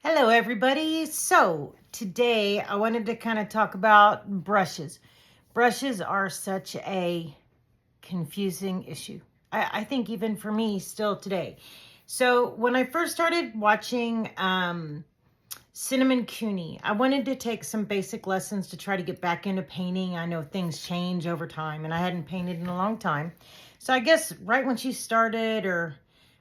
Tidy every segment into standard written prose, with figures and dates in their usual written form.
Hello, everybody. So today I wanted to kind of talk about brushes. Brushes are such a confusing issue. I think even for me still today. So when I first started watching Cinnamon Cooney, I wanted to take some basic lessons to try to get back into painting. I know things change over time and I hadn't painted in a long time. So I guess right when she started, or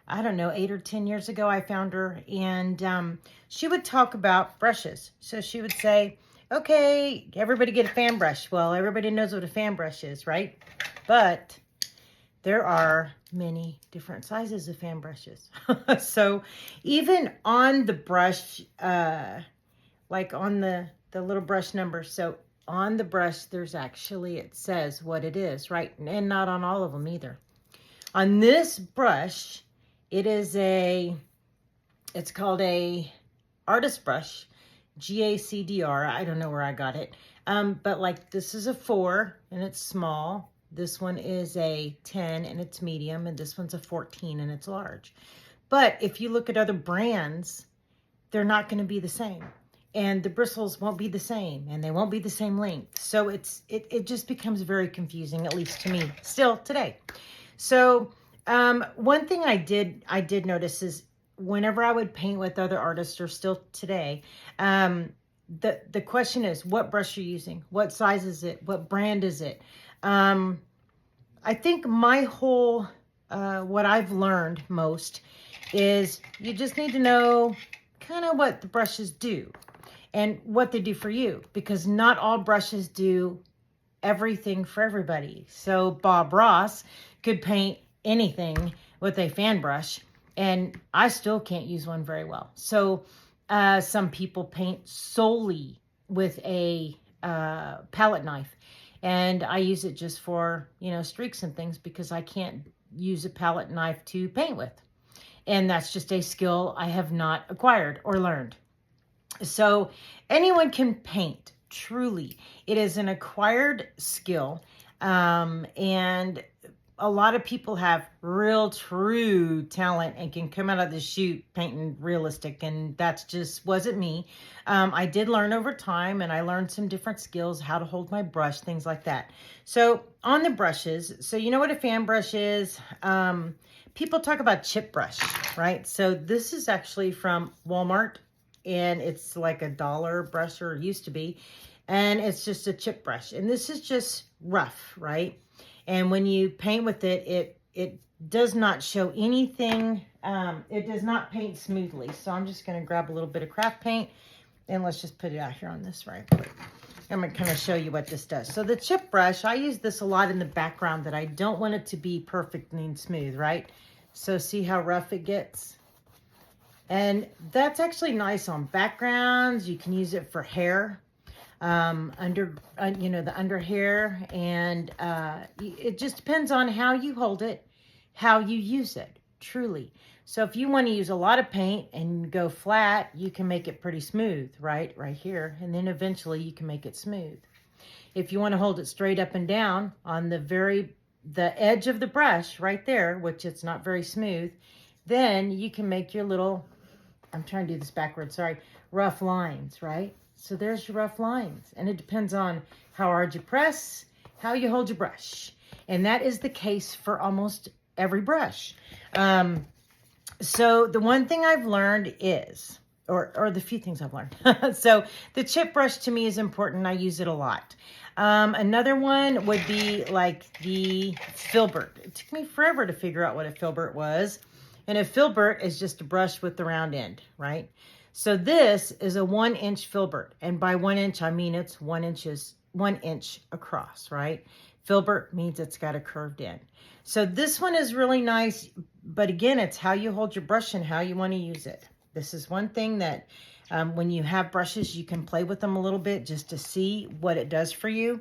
I don't know, 8 or 10 years ago, I found her, and she would talk about brushes. So she would say, okay, everybody get a fan brush. Well, everybody knows what a fan brush is, right? But there are many different sizes of fan brushes. So even on the brush, like on the little brush number, so on the brush, there's actually, it says what it is, right? And not on all of them either. On this brush, it's called a artist brush, GACDR. I don't know where I got it. But like this is a 4 and it's small. This one is a 10 and it's medium. And this one's a 14 and it's large. But if you look at other brands, they're not going to be the same. And the bristles won't be the same and they won't be the same length. So it just becomes very confusing, at least to me, still today. So one thing I did notice is whenever I would paint with other artists, or still today, the question is, what brush you're using? What size is it? What brand is it? I think my whole, what I've learned most is you just need to know kind of what the brushes do and what they do for you, because not all brushes do everything for everybody. So Bob Ross could paint anything with a fan brush, and I still can't use one very well. So some people paint solely with a palette knife, and I use it just for, streaks and things, because I can't use a palette knife to paint with. And that's just a skill I have not acquired or learned. So anyone can paint, truly. It is an acquired skill. And a lot of people have real, true talent and can come out of the chute painting realistic. And that's just wasn't me. I did learn over time, and I learned some different skills, how to hold my brush, things like that. So on the brushes, so you know what a fan brush is? People talk about chip brush, right? So this is actually from Walmart, and it's like $1 brush, or it used to be. And it's just a chip brush. And this is just rough, right? And when you paint with it, it does not show anything. It does not paint smoothly. So I'm just going to grab a little bit of craft paint, and let's just put it out here on this right quick. I'm going to kind of show you what this does. So the chip brush, I use this a lot in the background that I don't want it to be perfect and smooth, right? So see how rough it gets? And that's actually nice on backgrounds. You can use it for hair, the under hair, and it just depends on how you hold it, how you use it, truly. So if you want to use a lot of paint and go flat, you can make it pretty smooth, right here, and then eventually you can make it smooth. If you want to hold it straight up and down on the edge of the brush right there, which it's not very smooth, then you can make your little, I'm trying to do this backwards, sorry, rough lines, right? So there's your rough lines. And it depends on how hard you press, how you hold your brush. And that is the case for almost every brush. So the one thing I've learned is, or the few things I've learned. So the chip brush to me is important. I use it a lot. Another one would be like the filbert. It took me forever to figure out what a filbert was. And a filbert is just a brush with the round end, right? So this is a 1-inch filbert. And by 1 inch, I mean it's 1 inch across, right? Filbert means it's got a curved end. So this one is really nice. But again, it's how you hold your brush and how you want to use it. This is one thing that when you have brushes, you can play with them a little bit just to see what it does for you.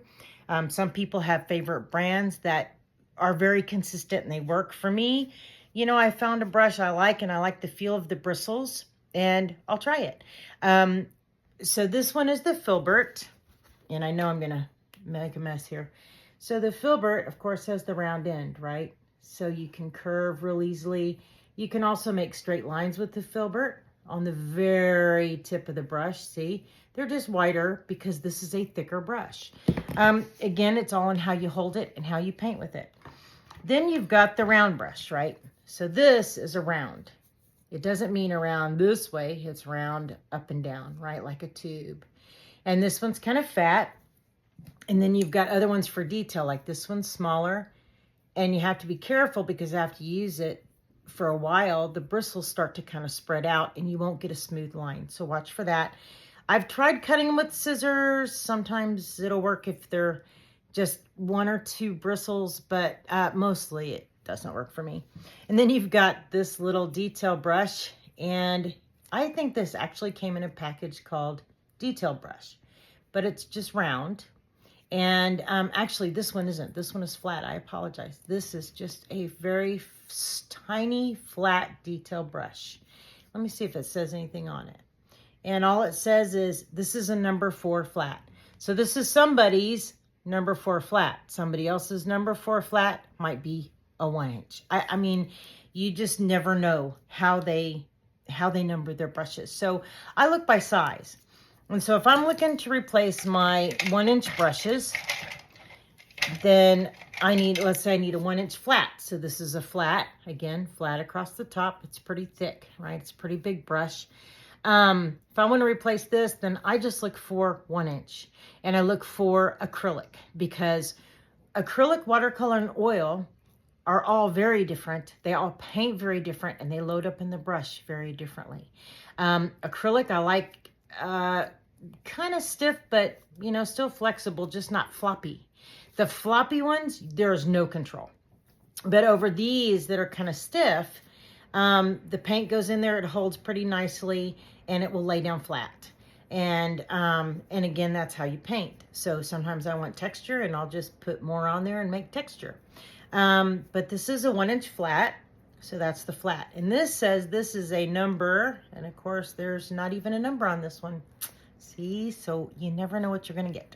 Some people have favorite brands that are very consistent and they work. For me, I found a brush I like, and I like the feel of the bristles, and I'll try it. So this one is the filbert, and I know I'm going to make a mess here. So the filbert, of course, has the round end, right? So you can curve real easily. You can also make straight lines with the filbert. on the very tip of the brush. See, they're just whiter because this is a thicker brush. Again, it's all in how you hold it and how you paint with it. Then you've got the round brush, right? So this is a round. It doesn't mean around this way. It's round up and down, right? Like a tube. And this one's kind of fat. And then you've got other ones for detail, like this one's smaller. And you have to be careful because after you use it for a while, the bristles start to kind of spread out and you won't get a smooth line. So watch for that. I've tried cutting them with scissors. Sometimes it'll work if they're just one or two bristles, but mostly it doesn't work for me. And then you've got this little detail brush, and I think this actually came in a package called detail brush, but it's just round. And actually this one isn't. This one is flat. I apologize. This is just a very tiny flat detail brush. Let me see if it says anything on it. And all it says is this is a number 4 flat. So this is somebody's number 4 flat. Somebody else's number 4 flat might be a 1 inch. I mean, you just never know how they number their brushes. So I look by size. And so if I'm looking to replace my 1 inch brushes, then I need, let's say I need a 1 inch flat. So this is a flat, again, flat across the top. It's pretty thick, right? It's a pretty big brush. If I want to replace this, then I just look for 1 inch, and I look for acrylic, because acrylic, watercolor, and oil are all very different. They all paint very different, and they load up in the brush very differently. Acrylic, I like kind of stiff, but you know, still flexible, just not floppy. The floppy ones, there's no control. But over these that are kind of stiff, the paint goes in there, it holds pretty nicely, and it will lay down flat. And again, that's how you paint. So sometimes I want texture, and I'll just put more on there and make texture. But this is a 1 inch flat, so that's the flat. And this says this is a number, and of course there's not even a number on this one. See, so you never know what you're gonna get.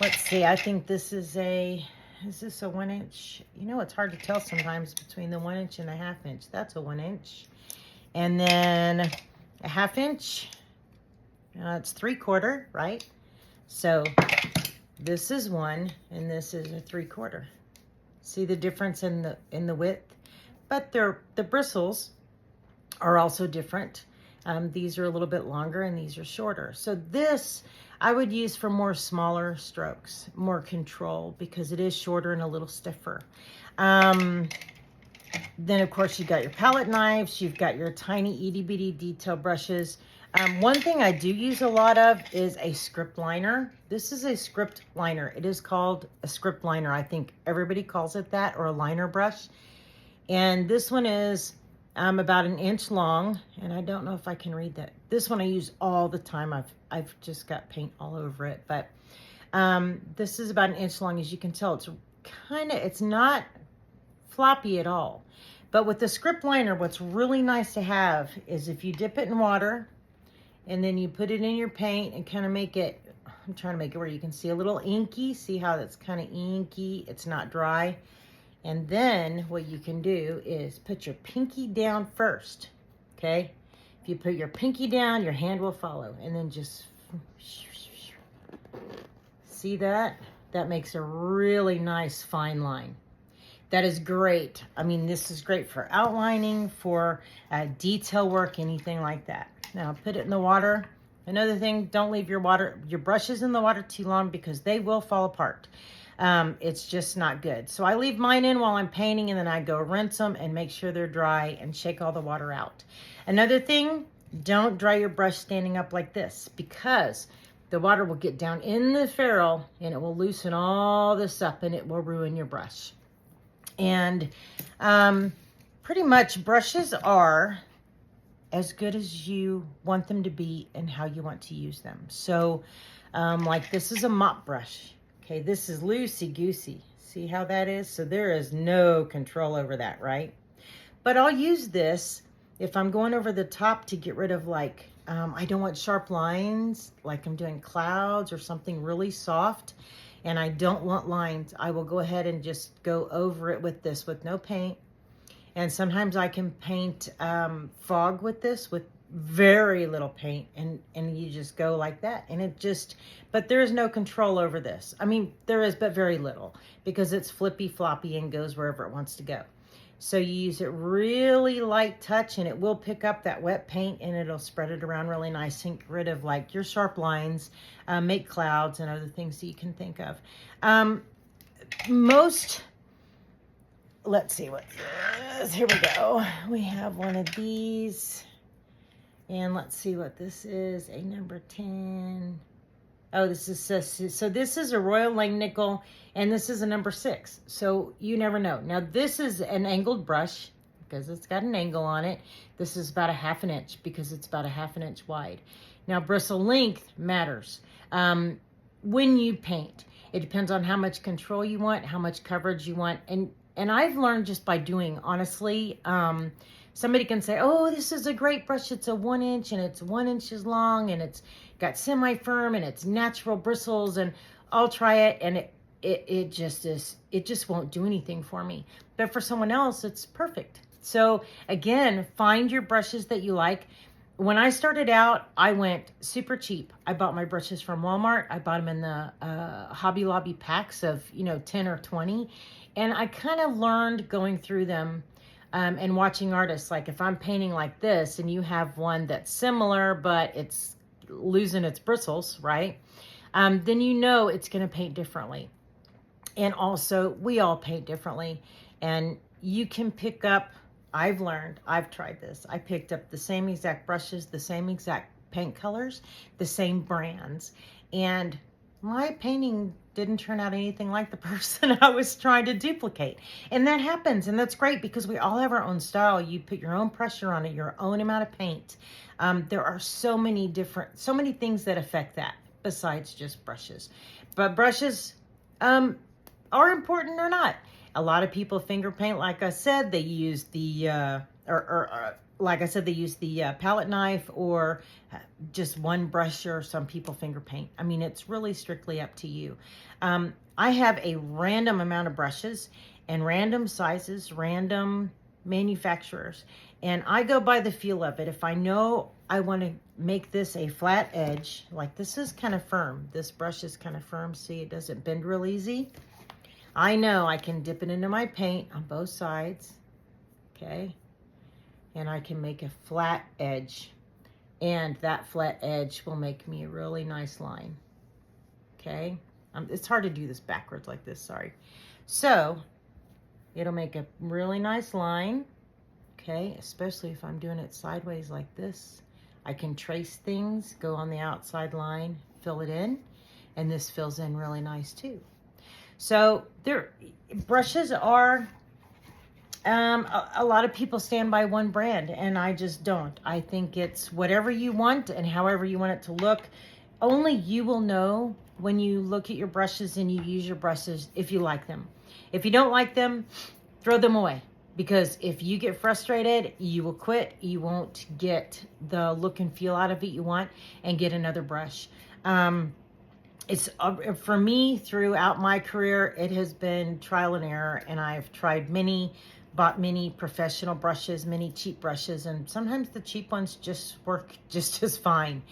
Let's see, I think this is this a 1 inch? You know, it's hard to tell sometimes between the 1 inch and a 1/2 inch. That's a 1 inch. And then a 1/2 inch, it's 3/4, right? So this is 1, and this is a 3/4. See the difference in the width? But the bristles are also different. These are a little bit longer, and these are shorter. So this I would use for more smaller strokes, more control, because it is shorter and a little stiffer. Then of course you've got your palette knives, you've got your tiny itty bitty detail brushes. One thing I do use a lot of is a script liner. This is a script liner. It is called a script liner. I think everybody calls it that, or a liner brush. And this one is about 1 inch long, and I don't know if I can read that. This one I use all the time. I've just got paint all over it, but this is about 1 inch long. As you can tell, it's not floppy at all. But with the script liner, what's really nice to have is if you dip it in water and then you put it in your paint and kind of make it, I'm trying to make it where you can see a little inky. See how that's kind of inky? It's not dry. And then what you can do is put your pinky down first, okay? If you put your pinky down, your hand will follow. And then just, see that? That makes a really nice fine line. That is great. I mean, this is great for outlining, for detail work, anything like that. Now put it in the water. Another thing, don't leave your brushes in the water too long, because they will fall apart. It's just not good. So I leave mine in while I'm painting, and then I go rinse them and make sure they're dry and shake all the water out. Another thing, don't dry your brush standing up like this, because the water will get down in the ferrule and it will loosen all this up, and it will ruin your brush. And pretty much brushes are as good as you want them to be and how you want to use them. So like this is a mop brush. Okay, this is loosey-goosey. See how that is? So there is no control over that, right? But I'll use this if I'm going over the top to get rid of, like, I don't want sharp lines, like I'm doing clouds or something really soft, and I don't want lines. I will go ahead and just go over it with this with no paint, And sometimes I can paint fog with this with very little paint, and you just go like that, and it just, but there is no control over this. I mean, there is, but very little, because it's flippy floppy and goes wherever it wants to go. So you use it really light touch, and it will pick up that wet paint, and it'll spread it around really nice and get rid of like your sharp lines, make clouds and other things that you can think of. Let's see what this is. Here we go. We have one of these, and let's see what this is. A number 10. Oh, this is a Royal Langnickel, and this is a number 6. So you never know. Now this is an angled brush because it's got an angle on it. This is about a 1/2 inch because it's about a 1/2 inch wide. Now bristle length matters when you paint. It depends on how much control you want, how much coverage you want, and I've learned just by doing, honestly. Somebody can say, oh, this is a great brush. It's a 1 inch and it's 1 inch long and it's got semi-firm and it's natural bristles, and I'll try it, and it just won't do anything for me. But for someone else, it's perfect. So again, find your brushes that you like. When I started out, I went super cheap. I bought my brushes from Walmart. I bought them in the Hobby Lobby packs of 10 or 20. And I kind of learned going through them and watching artists. Like if I'm painting like this and you have one that's similar, but it's losing its bristles, right? Then you know it's going to paint differently. And also, we all paint differently. And you can pick up, I've tried this. I picked up the same exact brushes, the same exact paint colors, the same brands. And my painting didn't turn out anything like the person I was trying to duplicate. And that happens, and that's great because we all have our own style. You put your own pressure on it, your own amount of paint. There are so many things that affect that besides just brushes. But brushes are important or not. A lot of people finger paint, like I said, they use the they use the palette knife or just one brush, or some people finger paint. I mean, it's really strictly up to you. I have a random amount of brushes and random sizes, random manufacturers, and I go by the feel of it. If I know I want to make this a flat edge, like this is kind of firm. This brush is kind of firm. See, it doesn't bend real easy. I know I can dip it into my paint on both sides, okay? And I can make a flat edge, and that flat edge will make me a really nice line, okay? It's hard to do this backwards like this, sorry. So, it'll make a really nice line, okay? Especially if I'm doing it sideways like this. I can trace things, go on the outside line, fill it in, and this fills in really nice too. So brushes are, a lot of people stand by one brand, and I just don't. I think it's whatever you want and however you want it to look. Only you will know when you look at your brushes and you use your brushes if you like them. If you don't like them, throw them away. Because if you get frustrated, you will quit. You won't get the look and feel out of it you want, and get another brush. It's for me, throughout my career, it has been trial and error, and I've tried bought many professional brushes, many cheap brushes, and sometimes the cheap ones just work just as fine.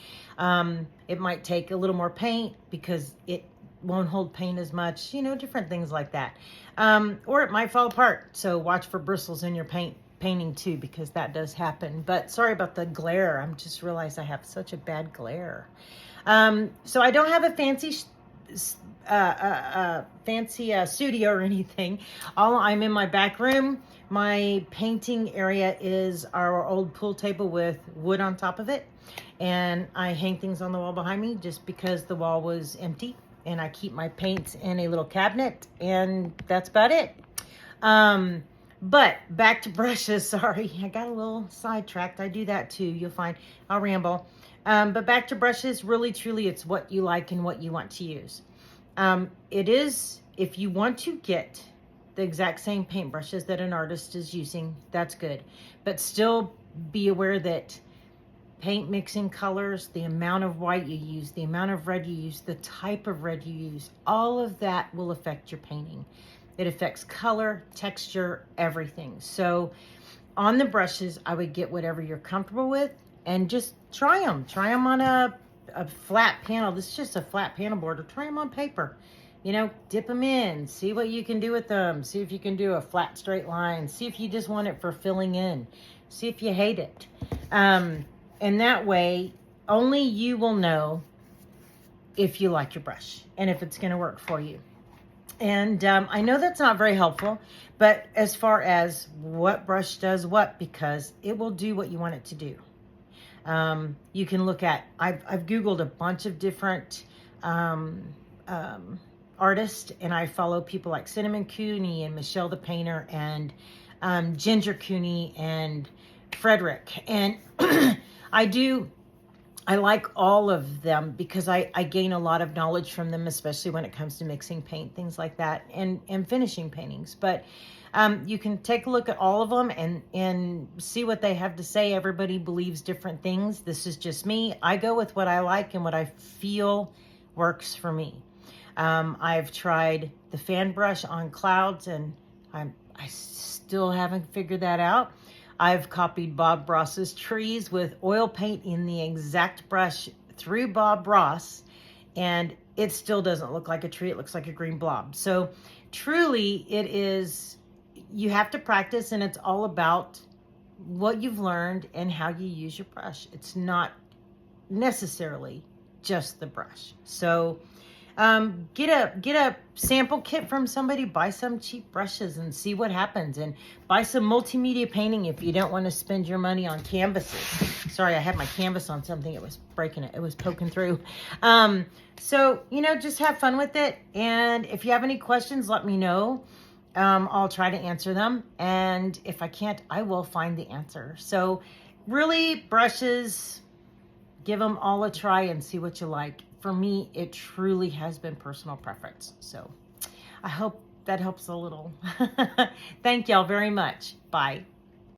It might take a little more paint because it won't hold paint as much, different things like that. Or it might fall apart, so watch for bristles in your painting too, because that does happen. But sorry about the glare. I'm just realized I have such a bad glare. So I don't have a fancy studio or anything. I'm in my back room. My painting area is our old pool table with wood on top of it, and I hang things on the wall behind me just because the wall was empty, and I keep my paints in a little cabinet, and that's about it. But back to brushes. Sorry, I got a little sidetracked. I do that too. You'll find I'll ramble. But back to brushes, really, truly, it's what you like and what you want to use. It is, if you want to get the exact same paintbrushes that an artist is using, that's good. But still be aware that paint mixing colors, the amount of white you use, the amount of red you use, the type of red you use, all of that will affect your painting. It affects color, texture, everything. So on the brushes, I would get whatever you're comfortable with and just try them. Try them on a flat panel. This is just a flat panel board, or try them on paper. You know, dip them in, see what you can do with them. See if you can do a flat straight line. See if you just want it for filling in. See if you hate it. And that way, only you will know if you like your brush and if it's going to work for you. And I know that's not very helpful, but as far as what brush does what, because it will do what you want it to do. You can look at, I've Googled a bunch of different artists, and I follow people like Cinnamon Cooney and Michelle the Painter and Ginger Cooney and Frederick. And I like all of them because I gain a lot of knowledge from them, especially when it comes to mixing paint, things like that, and finishing paintings. But you can take a look at all of them and see what they have to say. Everybody believes different things. This is just me. I go with what I like and what I feel works for me. I've tried the fan brush on clouds, and I still haven't figured that out. I've copied Bob Ross's trees with oil paint in the exact brush through Bob Ross, and it still doesn't look like a tree. It looks like a green blob. So truly, it is, you have to practice, and it's all about what you've learned and how you use your brush. It's not necessarily just the brush. So get a sample kit from somebody, buy some cheap brushes and see what happens, and buy some multimedia painting if you don't want to spend your money on canvases. Sorry, I had my canvas on something. It was breaking it. It was poking through. So, you know, just have fun with it. And if you have any questions, let me know. I'll try to answer them. And if I can't, I will find the answer. So really, brushes, give them all a try and see what you like. For me, it truly has been personal preference. So I hope that helps a little. Thank y'all very much. Bye.